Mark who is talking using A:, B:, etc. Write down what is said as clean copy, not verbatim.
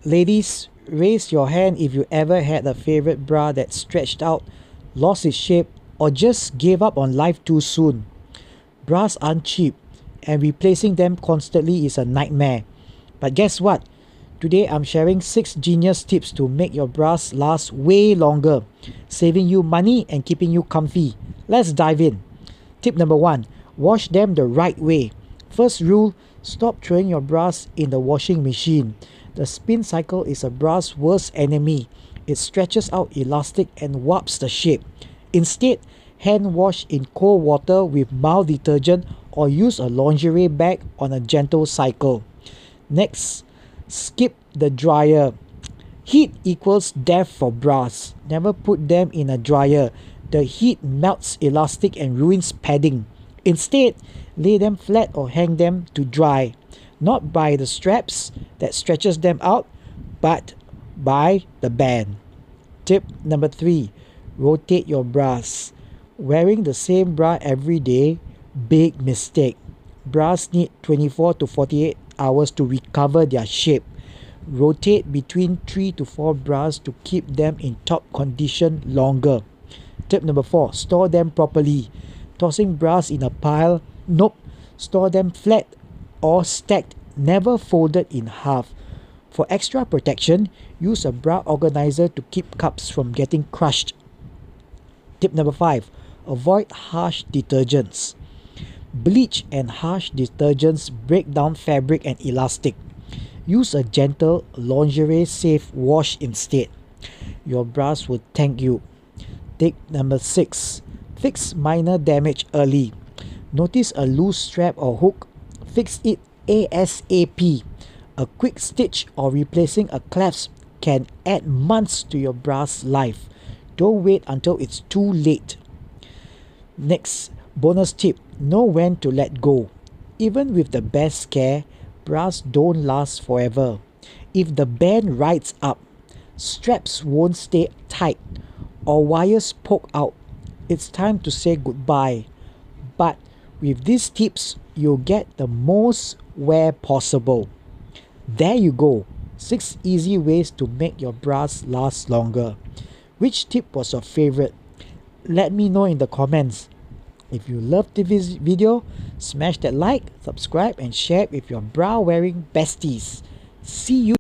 A: Ladies, raise your hand if you ever had a favorite bra that stretched out, lost its shape, or just gave up on life too soon. Bras aren't cheap, and replacing them constantly is a nightmare. But guess what? Today I'm sharing 6 genius tips to make your bras last way longer, saving you money and keeping you comfy. Let's dive in. Tip number 1. Wash them the right way. First rule, stop throwing your bras in the washing machine. The spin cycle is a bra's worst enemy. It stretches out elastic and warps the shape. Instead, hand wash in cold water with mild detergent or use a lingerie bag on a gentle cycle. Next, skip the dryer. Heat equals death for bras. Never put them in a dryer. The heat melts elastic and ruins padding. Instead, lay them flat or hang them to dry. Not by the straps that stretches them out, but by the band. Tip number 3. Rotate your bras. Wearing the same bra every day, big mistake. Bras need 24 to 48 hours to recover their shape. Rotate between 3 to 4 bras to keep them in top condition longer. Tip number 4. Store them properly. Tossing bras in a pile? Nope. Store them flat or stacked, never folded in half. For extra protection, use a bra organizer to keep cups from getting crushed. Tip number 5. Avoid harsh detergents. Bleach and harsh detergents break down fabric and elastic. Use a gentle, lingerie-safe wash instead. Your bras will thank you. Tip number 6. Fix minor damage early. Notice a loose strap or hook? Fix it ASAP. A quick stitch or replacing a clasp can add months to your bra's life. Don't wait until it's too late. Next, bonus tip. Know when to let go. Even with the best care, bras don't last forever. If the band rides up, straps won't stay tight, or wires poke out, it's time to say goodbye. But with these tips, you'll get the most wear possible. There you go. 6 easy ways to make your bras last longer. Which tip was your favorite? Let me know in the comments. If you loved this video, smash that like, subscribe and share with your bra wearing besties. See you.